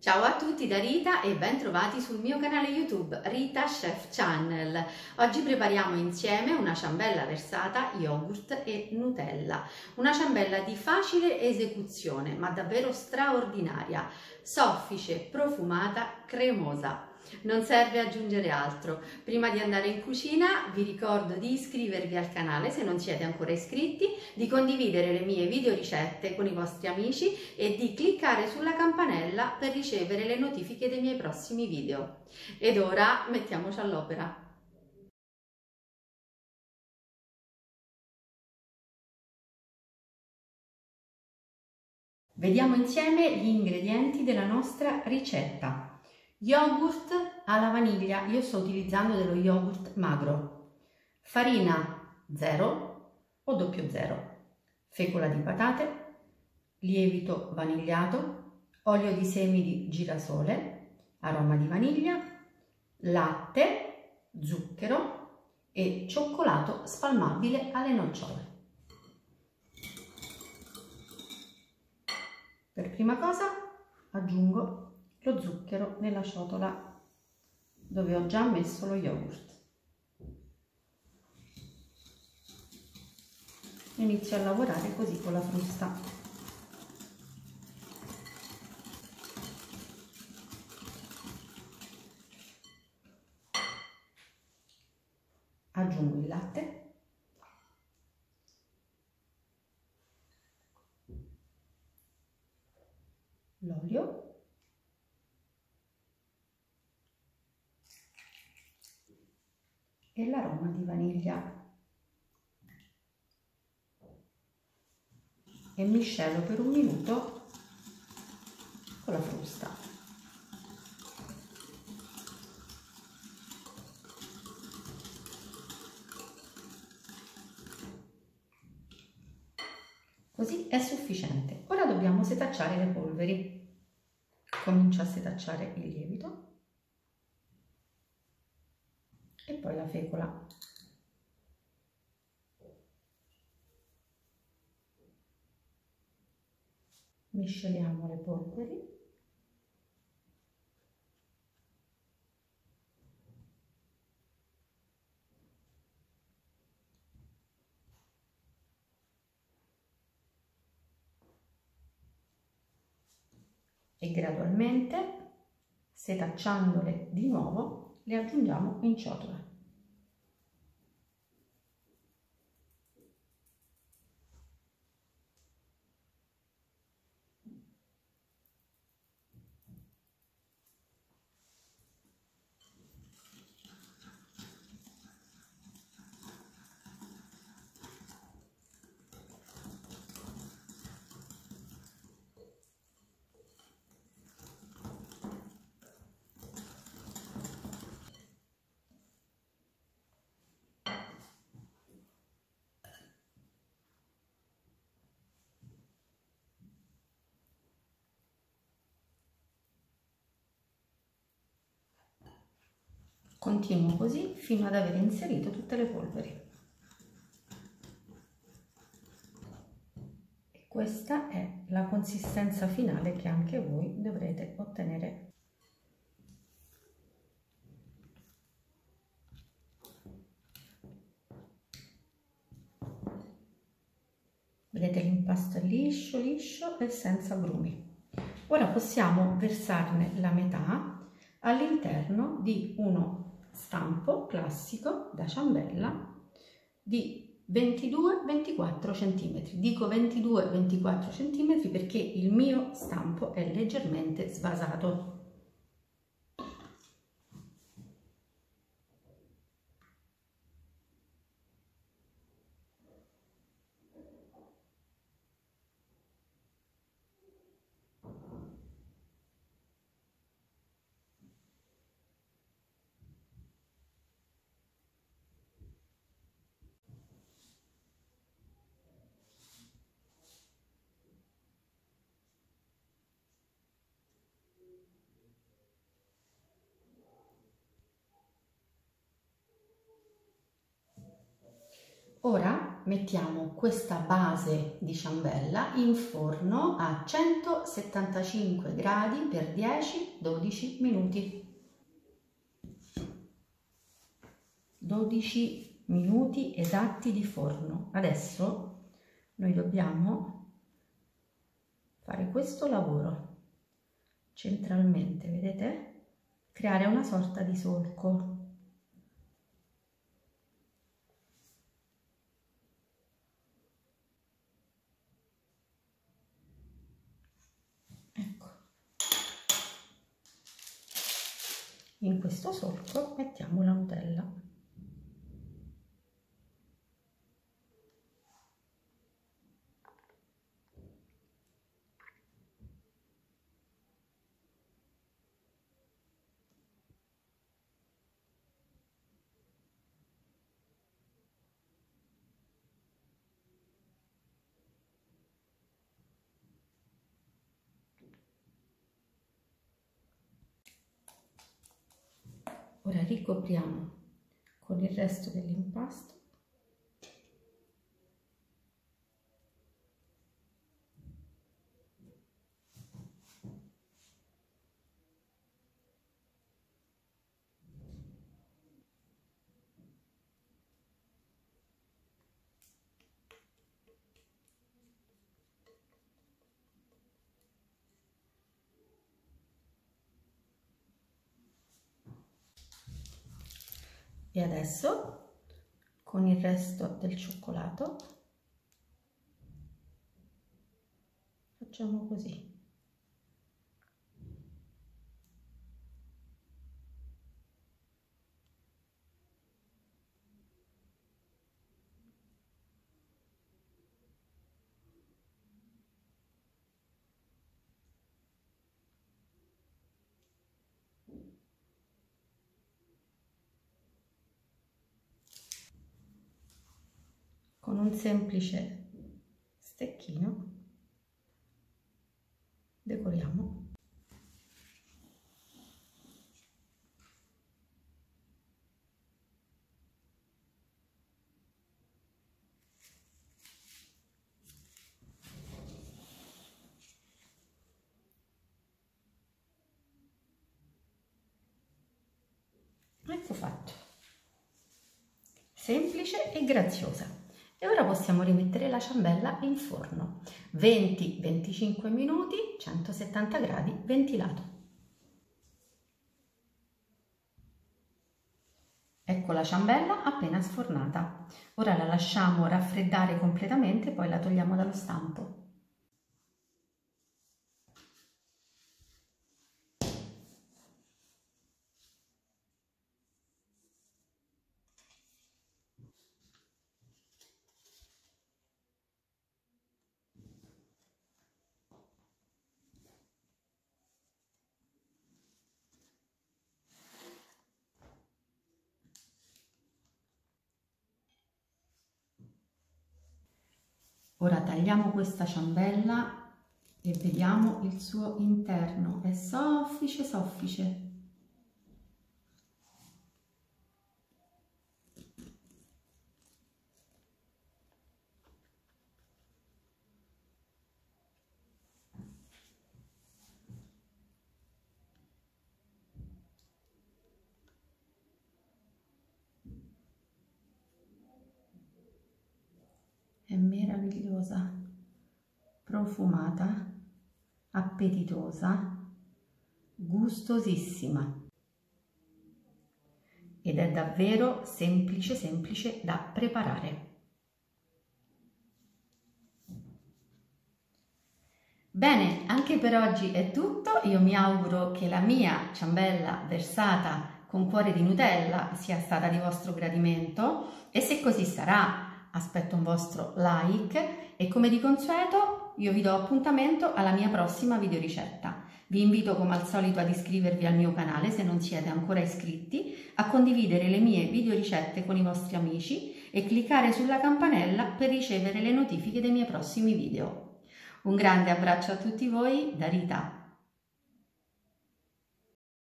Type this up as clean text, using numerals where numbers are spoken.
Ciao a tutti da Rita e ben trovati sul mio canale YouTube Rita Chef Channel. Oggi prepariamo insieme una ciambella versata yogurt e Nutella, una ciambella di facile esecuzione ma davvero straordinaria, soffice, profumata, cremosa. Non serve aggiungere altro. Prima di andare in cucina vi ricordo di iscrivervi al canale se non siete ancora iscritti, di condividere le mie video ricette con i vostri amici e di cliccare sulla campanella per ricevere le notifiche dei miei prossimi video. Ed ora mettiamoci all'opera. Vediamo insieme gli ingredienti della nostra ricetta. Yogurt alla vaniglia, io sto utilizzando dello yogurt magro, farina 0 o 00, fecola di patate, lievito vanigliato, olio di semi di girasole, aroma di vaniglia, latte, zucchero e cioccolato spalmabile alle nocciole. Per prima cosa aggiungo lo zucchero nella ciotola dove ho già messo lo yogurt. Inizio a lavorare così con la frusta. Aggiungo il latte, l'olio e l'aroma di vaniglia e miscelo per un minuto con la frusta. Così è sufficiente. Ora dobbiamo setacciare le polveri. Comincio a setacciare il lievito e poi la fecola. Misceliamo le polveri. E gradualmente, setacciandole di nuovo, le aggiungiamo in ciotola. Continuo così fino ad aver inserito tutte le polveri. E questa è la consistenza finale che anche voi dovrete ottenere. Vedete, l'impasto è liscio, liscio e senza grumi. Ora possiamo versarne la metà all'interno di uno stampo classico da ciambella di 22-24 cm. Dico 22-24 cm perché il mio stampo è leggermente svasato. Ora mettiamo questa base di ciambella in forno a 175 gradi per 10-12 minuti. 12 minuti esatti di forno. Adesso noi dobbiamo fare questo lavoro centralmente, vedete? Creare una sorta di solco. Ecco. In questo solco mettiamo la Nutella. Ora ricopriamo con il resto dell'impasto. E adesso con il resto del cioccolato facciamo così. Con un semplice stecchino decoriamo. Ecco fatto. Semplice e graziosa. E ora possiamo rimettere la ciambella in forno, 20-25 minuti, 170 gradi, ventilato. Ecco la ciambella appena sfornata. Ora la lasciamo raffreddare completamente, poi la togliamo dallo stampo. Ora tagliamo questa ciambella e vediamo il suo interno, è soffice soffice. È meravigliosa, profumata, appetitosa, gustosissima ed è davvero semplice da preparare. Bene, anche per oggi è tutto. Io mi auguro che la mia ciambella versata con cuore di Nutella sia stata di vostro gradimento e se così sarà aspetto un vostro like e come di consueto io vi do appuntamento alla mia prossima videoricetta. Vi invito come al solito ad iscrivervi al mio canale se non siete ancora iscritti, a condividere le mie videoricette con i vostri amici e cliccare sulla campanella per ricevere le notifiche dei miei prossimi video. Un grande abbraccio a tutti voi da Rita.